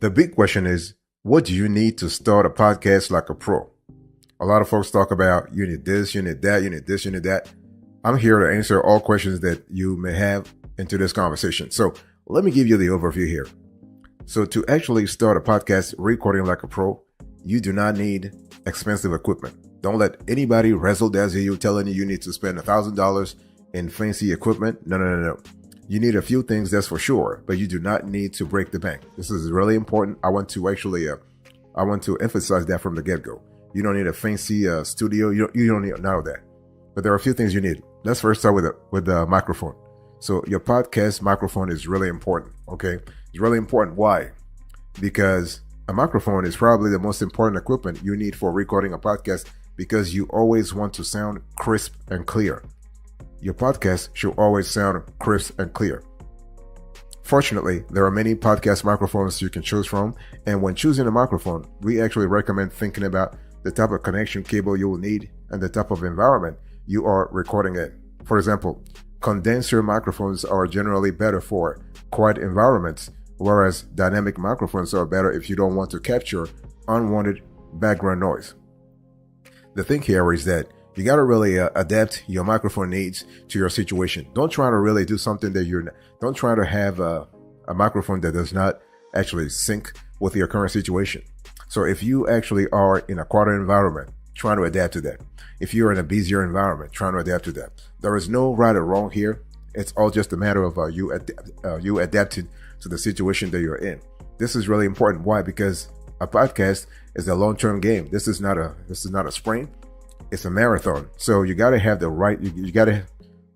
the big question is, what do you need to start a podcast like a pro? A lot of folks talk about you need this, you need that, you need this, you need that. I'm here to answer all questions that you may have into this conversation. So let me give you the overview here. So to actually start a podcast recording like a pro, you do not need expensive equipment. Don't let anybody razzle dazzle you telling you need to spend $1,000 in fancy equipment. No. You need a few things, that's for sure, but you do not need to break the bank. This is really important. I want to emphasize that from the get-go. You don't need a fancy studio. You don't need none of that. But there are a few things you need. Let's first start with the microphone. So your podcast microphone is really important. Okay, it's really important. Why? Because a microphone is probably the most important equipment you need for recording a podcast, because you always want to sound crisp and clear. Your podcast should always sound crisp and clear. Fortunately, there are many podcast microphones you can choose from. And when choosing a microphone, we actually recommend thinking about the type of connection cable you will need and the type of environment you are recording in. For example, condenser microphones are generally better for quiet environments, whereas dynamic microphones are better if you don't want to capture unwanted background noise. The thing here is that you got to really adapt your microphone needs to your situation. Don't try to really do something that don't try to have a microphone that does not actually sync with your current situation. So if you actually are in a quieter environment, trying to adapt to that. If you're in a busier environment, trying to adapt to that. There is no right or wrong here. It's all just a matter of you adapting to the situation that you're in. This is really important. Why? Because a podcast is a long-term game. This is not a sprint. It's a marathon. So you got to have the right. You got to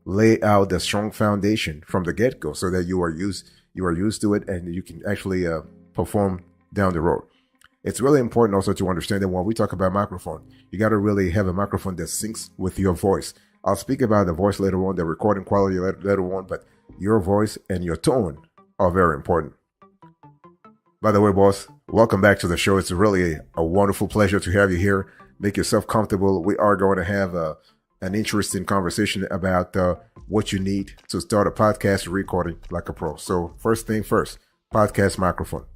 lay out the strong foundation from the get-go, so that you are used to it, and you can actually perform down the road. It's really important also to understand that when we talk about microphone, you got to really have a microphone that syncs with your voice. I'll speak about the voice later on, the recording quality later on, but your voice and your tone are very important. By the way, boss, welcome back to the show. It's really a wonderful pleasure to have you here. Make yourself comfortable. We are going to have an interesting conversation about what you need to start a podcast recording like a pro. So first thing first, podcast microphone.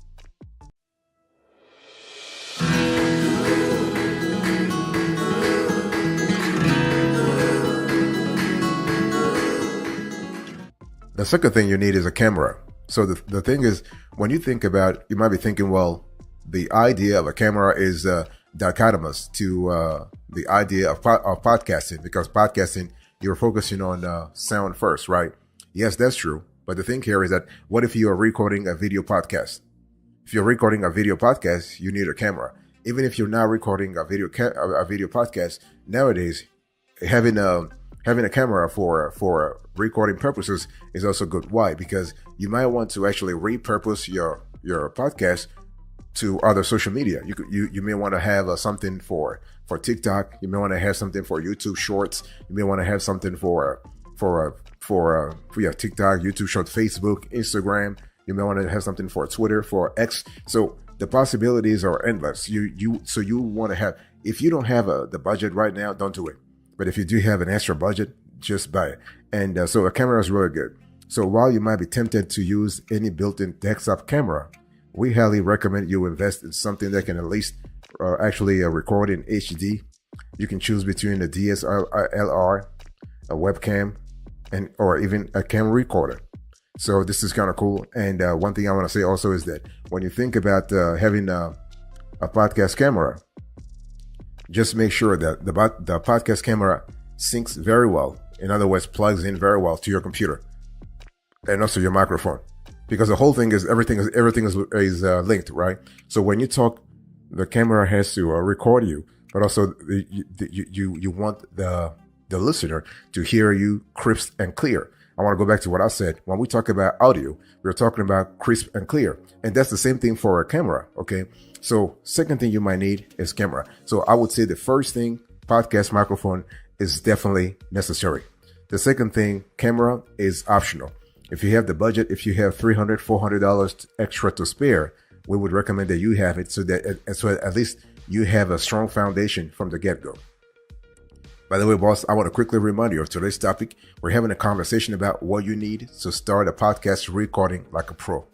The second thing you need is a camera. So the thing is, when you think about, you might be thinking, well, the idea of a camera is dichotomous to the idea of podcasting, because podcasting, you're focusing on sound first, right? Yes, that's true. But the thing here is that, what if you are recording a video podcast? If you're recording a video podcast, you need a camera. Even if you're not recording a video podcast, nowadays, having a camera for recording purposes is also good. Why? Because you might want to actually repurpose your podcast to other social media. You may want to have something for TikTok. You may want to have something for YouTube Shorts. You may want to have something for your TikTok, YouTube Shorts, Facebook, Instagram. You may want to have something for Twitter, for X. So the possibilities are endless. So you want to have. If you don't have the budget right now, don't do it. But if you do have an extra budget, just buy it. And so a camera is really good. So while you might be tempted to use any built-in desktop camera, we highly recommend you invest in something that can at least actually record in HD. You can choose between a DSLR, a webcam, or even a camera recorder. So this is kind of cool. And one thing I want to say also is that when you think about having a podcast camera, just make sure that the podcast camera syncs very well. In other words, plugs in very well to your computer and also your microphone, because the whole thing is everything is linked, right? So when you talk, the camera has to record you, but also you want the listener to hear you crisp and clear. I want to go back to what I said. When we talk about audio, we're talking about crisp and clear, and that's the same thing for a camera. Okay. So second thing you might need is camera. So I would say the first thing, podcast microphone, is definitely necessary. The second thing, camera, is optional. If you have the budget, if you have $300, $400 extra to spare, we would recommend that you have it, so at least you have a strong foundation from the get-go. By the way, boss, I want to quickly remind you of today's topic. We're having a conversation about what you need to start a podcast recording like a pro.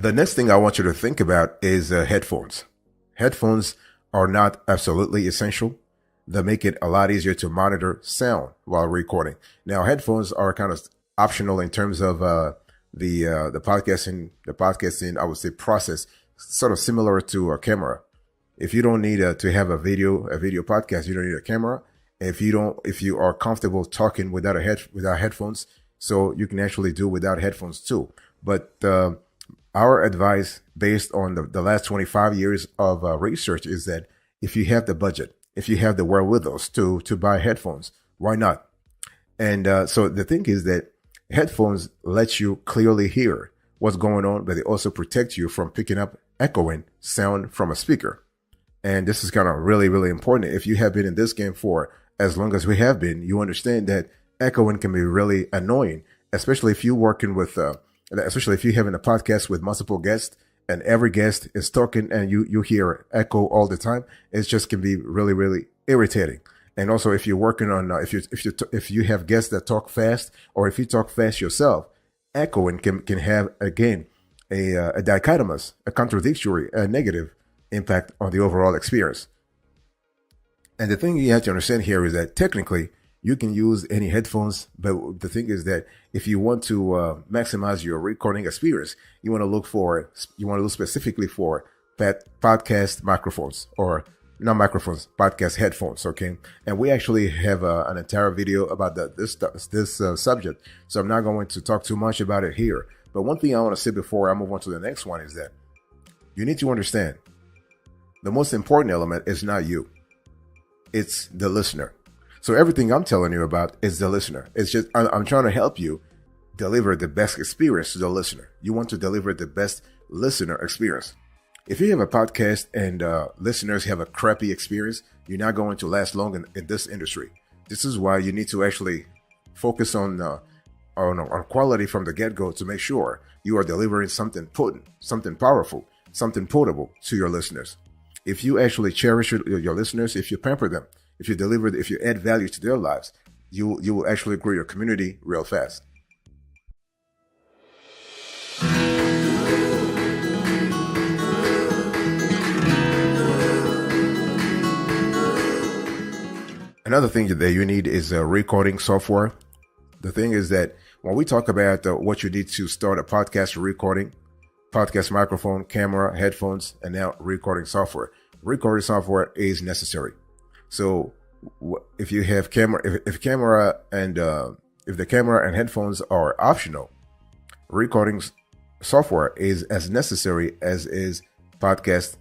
The next thing I want you to think about is headphones. Headphones are not absolutely essential. They make it a lot easier to monitor sound while recording. Now, headphones are kind of optional in terms of the podcasting I would say process, sort of similar to a camera. If you don't need to have a video podcast, you don't need a camera. If you are comfortable talking without headphones, so you can actually do without headphones too. But our advice based on the last 25 years of research is that if you have the budget, if you have the wherewithal to buy headphones, why not? And so the thing is that headphones let you clearly hear what's going on, but they also protect you from picking up echoing sound from a speaker. And this is kind of really, really important. If you have been in this game for as long as we have been, you understand that echoing can be really annoying, especially if you're working with, especially if you're having a podcast with multiple guests and every guest is talking and you hear echo all the time. It just can be really, really irritating. And also, if you're working on, if you have guests that talk fast, or if you talk fast yourself, echoing can have, again, a dichotomous, a contradictory, a negative impact on the overall experience. And the thing you have to understand here is that technically you can use any headphones, but the thing is that if you want to maximize your recording experience, you want to look specifically for podcast microphones, or not microphones, podcast headphones. Okay, and we actually have an entire video about this subject, so I'm not going to talk too much about it here. But one thing I want to say before I move on to the next one is that you need to understand the most important element is not you, it's the listener. So everything I'm telling you about is the listener. It's just, I'm trying to help you deliver the best experience to the listener. You want to deliver the best listener experience. If you have a podcast and listeners have a crappy experience, you're not going to last long in this industry. This is why you need to actually focus on quality from the get-go to make sure you are delivering something potent, something powerful, something potable to your listeners. If you actually cherish your listeners, if you pamper them, if you add value to their lives, you will actually grow your community real fast. Another thing that you need is recording software. The thing is that when we talk about what you need to start a podcast recording, podcast microphone, camera, headphones, and now recording software. Recording software is necessary. So if you have if the camera and headphones are optional, recording software is as necessary as is podcast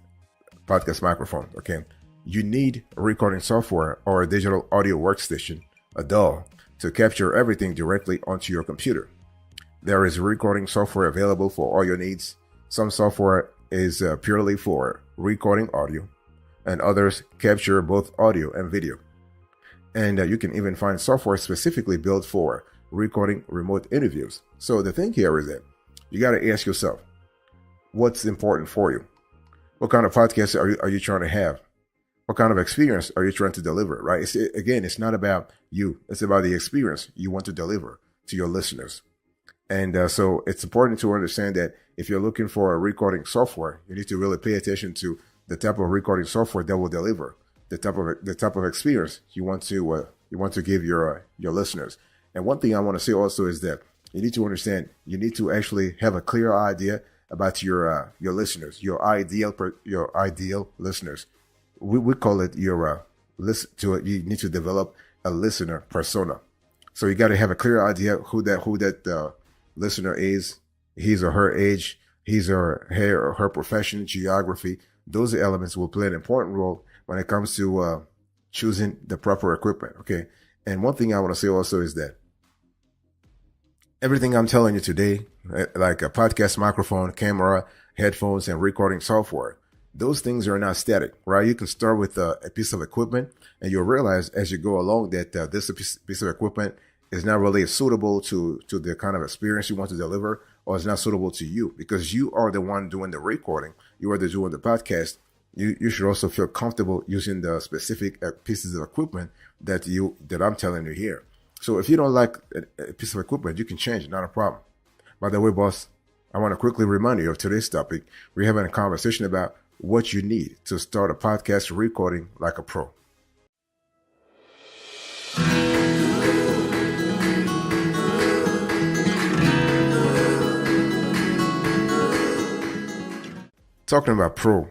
microphone. Okay, you need recording software or a digital audio workstation, a DAW, to capture everything directly onto your computer. There is recording software available for all your needs. Some software is purely for recording audio, and others capture both audio and video. And you can even find software specifically built for recording remote interviews. So the thing here is that you got to ask yourself, what's important for you? What kind of podcast are you trying to have? What kind of experience are you trying to deliver, right? It's not about you. It's about the experience you want to deliver to your listeners. And so it's important to understand that if you're looking for a recording software, you need to really pay attention to the type of recording software that will deliver the type of experience you want to give your listeners. And one thing I want to say also is that you need to understand, you need to actually have a clear idea about your listeners, your ideal listeners. We call it you need to develop a listener persona. So you got to have a clear idea who that listener is, his or her age, his or her profession, geography. Those elements will play an important role when it comes to choosing the proper equipment. Okay. And one thing I want to say also is that everything I'm telling you today, like a podcast microphone, camera, headphones, and recording software, those things are not static, right? You can start with a piece of equipment and you'll realize as you go along that this piece of equipment is not really suitable to the kind of experience you want to deliver, or it's not suitable to you because you are the one doing the recording. You are the doing the podcast. You should also feel comfortable using the specific pieces of equipment that I'm telling you here. So if you don't like a piece of equipment, you can change it, not a problem. By the way, boss, I want to quickly remind you of today's topic. We're having a conversation about what you need to start a podcast recording like a pro. Talking about pro,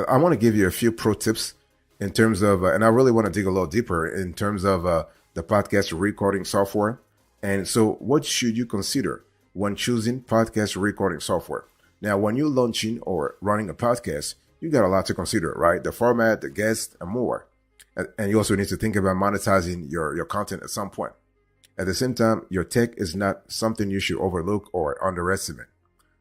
I want to give you a few pro tips in terms of, and I really want to dig a little deeper in terms of the podcast recording software. And so what should you consider when choosing podcast recording software? Now, when you're launching or running a podcast, you got a lot to consider, right? The format, the guests, and more. And you also need to think about monetizing your content at some point. At the same time, your tech is not something you should overlook or underestimate.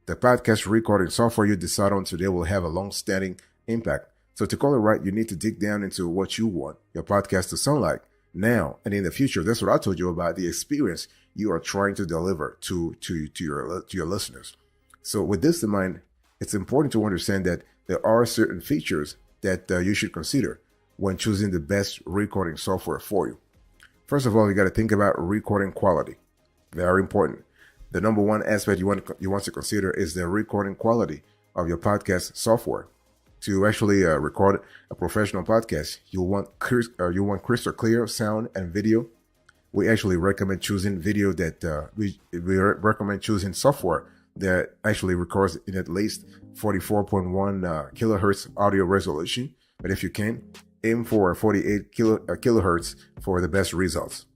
The podcast recording software you decide on today will have a long-standing impact. So to call it right, you need to dig down into what you want your podcast to sound like now and in the future. That's what I told you about the experience you are trying to deliver to your listeners. So with this in mind, it's important to understand that there are certain features that you should consider when choosing the best recording software for you. First of all, you got to think about recording quality. Very important. The number one aspect you want to consider is the recording quality of your podcast software. To actually record a professional podcast, you want crystal clear sound and video. We actually recommend choosing we recommend choosing software that actually records in at least 44.1 kilohertz audio resolution. But if you can, aim for 48 kilohertz for the best results.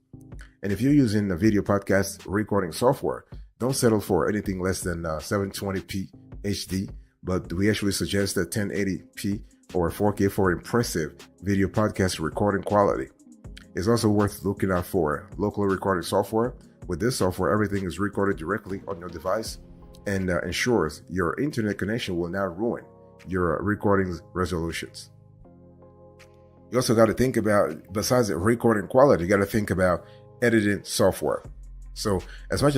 And if you're using a video podcast recording software, don't settle for anything less than 720p HD, but we actually suggest that 1080p or 4K for impressive video podcast recording quality. It's also worth looking out for local recording software. With this software, everything is recorded directly on your device and ensures your internet connection will not ruin your recording's resolutions. You also got to think about, besides the recording quality, you got to think about editing software. So as much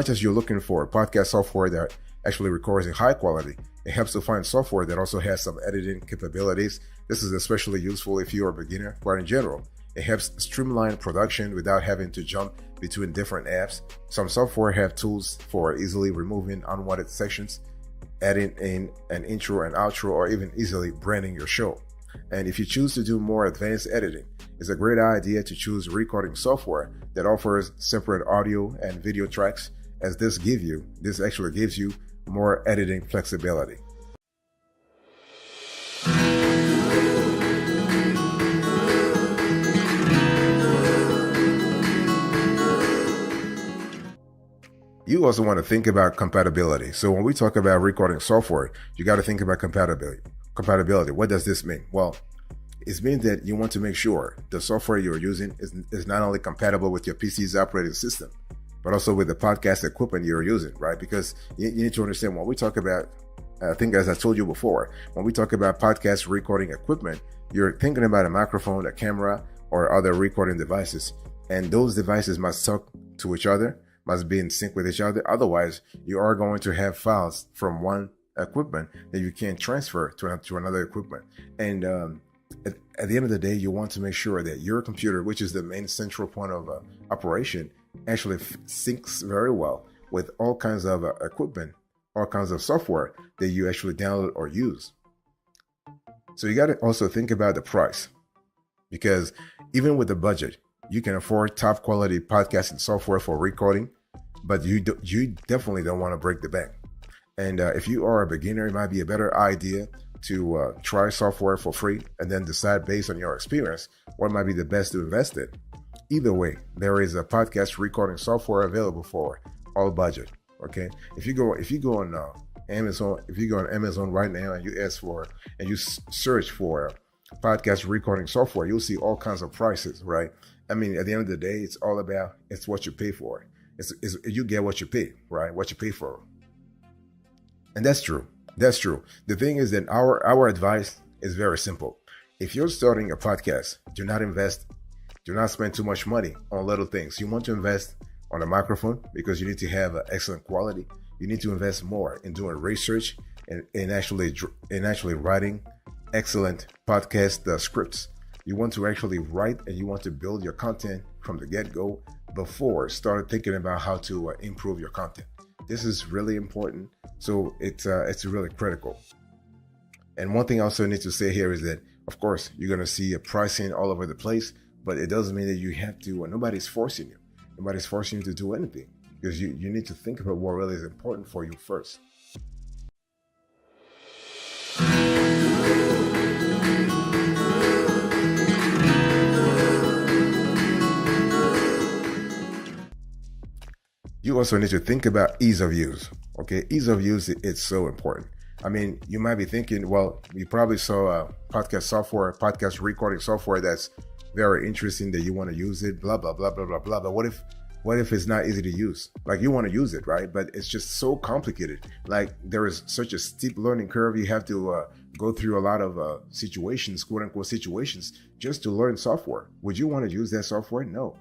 as you're looking for podcast software that actually records in high quality, it helps to find software that also has some editing capabilities. This is especially useful if you're a beginner, but in general, it helps streamline production without having to jump between different apps. Some software have tools for easily removing unwanted sections, adding in an intro and outro, or even easily branding your show. And if you choose to do more advanced editing, it's a great idea to choose recording software that offers separate audio and video tracks, as this actually gives you more editing flexibility. You also want to think about compatibility. So when we talk about recording software, you got to think about compatibility. What does this mean? Well, it means that you want to make sure the software you're using is not only compatible with your PC's operating system, but also with the podcast equipment you're using, right? Because you need to understand when we talk about, I think as I told you before, when we talk about podcast recording equipment, you're thinking about a microphone, a camera, or other recording devices. And those devices must talk to each other, must be in sync with each other. Otherwise, you are going to have files from one equipment that you can't transfer to another equipment. And at the end of the day, you want to make sure that your computer, which is the main central point of operation, actually syncs very well with all kinds of equipment, all kinds of software that you actually download or use. So you got to also think about the price, because even with the budget, you can afford top quality podcasting software for recording, but you definitely don't want to break the bank. And if you are a beginner, it might be a better idea to try software for free and then decide based on your experience what might be the best to invest in. Either way, there is a podcast recording software available for all budget. Okay, if you go on Amazon right now and you search for podcast recording software, you'll see all kinds of prices, right? I mean, at the end of the day, it's what you pay for. You get what you pay, right? What you pay for. And that's true. The thing is that our advice is very simple. If you're starting a podcast, do not spend too much money on little things. You want to invest on a microphone because you need to have excellent quality. You need to invest more in doing research and actually writing excellent podcast scripts. You want to actually write and you want to build your content from the get-go before start thinking about how to improve your content. This is really important. So it's really critical. And one thing I also need to say here is that, of course, you're going to see a pricing all over the place, but it doesn't mean that you have to, nobody's forcing you. Nobody's forcing you to do anything, because you need to think about what really is important for you first. You also need to think about ease of use. Okay, ease of use, it's so important. I mean, you might be thinking, well, you probably saw a podcast software, podcast recording software that's very interesting, that you want to use it, blah, blah, blah, blah, blah, blah. But what if it's not easy to use? Like, you want to use it, right? But it's just so complicated. Like, there is such a steep learning curve. You have to go through a lot of situations, quote unquote situations, just to learn software. Would you want to use that software? No.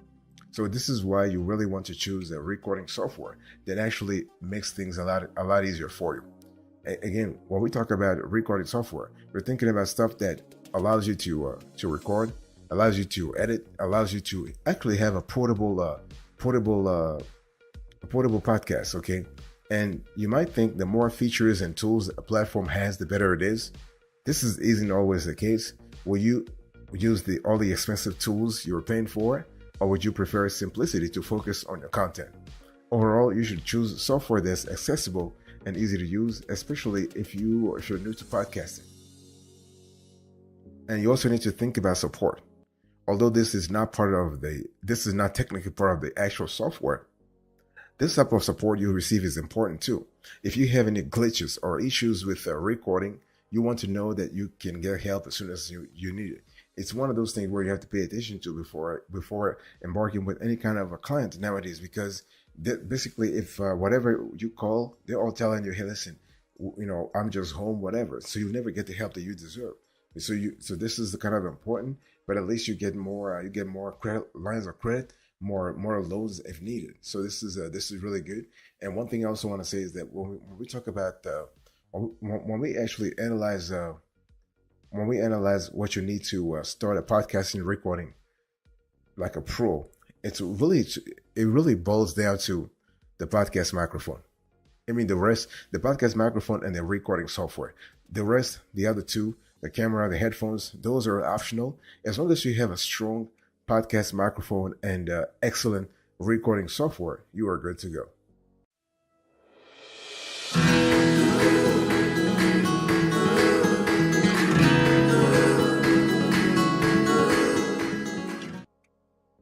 So this is why you really want to choose a recording software that actually makes things a lot easier for you. Again, when we talk about recording software, we're thinking about stuff that allows you to record, allows you to edit, allows you to actually have a portable podcast. Okay, and you might think the more features and tools a platform has, the better it is. This isn't always the case. Will you use all the expensive tools you're paying for, or would you prefer simplicity to focus on your content? Overall, you should choose software that's accessible and easy to use, especially if you're new to podcasting. And you also need to think about support. Although this is not technically part of the actual software, this type of support you receive is important too. If you have any glitches or issues with recording, you want to know that you can get help as soon as you need it. It's one of those things where you have to pay attention to before embarking with any kind of a client nowadays, because basically, if whatever you call, they're all telling you, hey, listen, I'm just home, whatever. So you never get the help that you deserve. So this is the kind of important, but at least you get more lines of credit, more loads if needed. So this is really good. And one thing I also want to say is that when we talk about when we actually analyze what you need to start a podcasting recording like a pro, it really boils down to the podcast microphone. I mean, the rest, the podcast microphone and the recording software. The rest, the other two, the camera, the headphones, those are optional. As long as you have a strong podcast microphone and excellent recording software, you are good to go.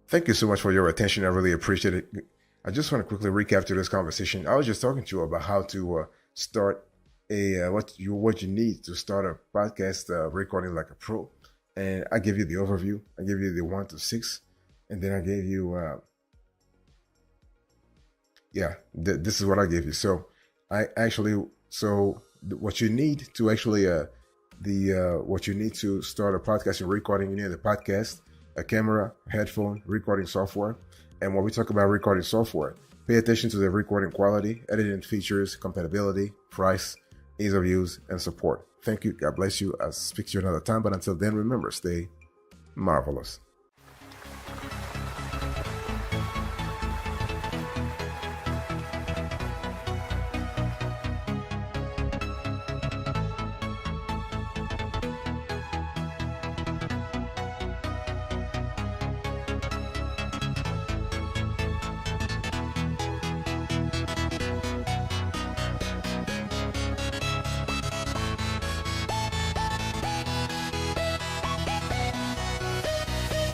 Thank you so much for your attention. I really appreciate it. I just want to quickly recap to this conversation. I was just talking to you about how to start what you need to start a podcast recording like a pro, and I give you the overview. I give you the 1 to 6, and then I gave you this is what I gave you. So what you need to actually what you need to start a podcast and recording, you need a podcast, a camera, headphone, recording software. And when we talk about recording software, pay attention to the recording quality, editing features, compatibility, price, ease of use, and support. Thank you. God bless you. I'll speak to you another time. But until then, remember, stay marvelous.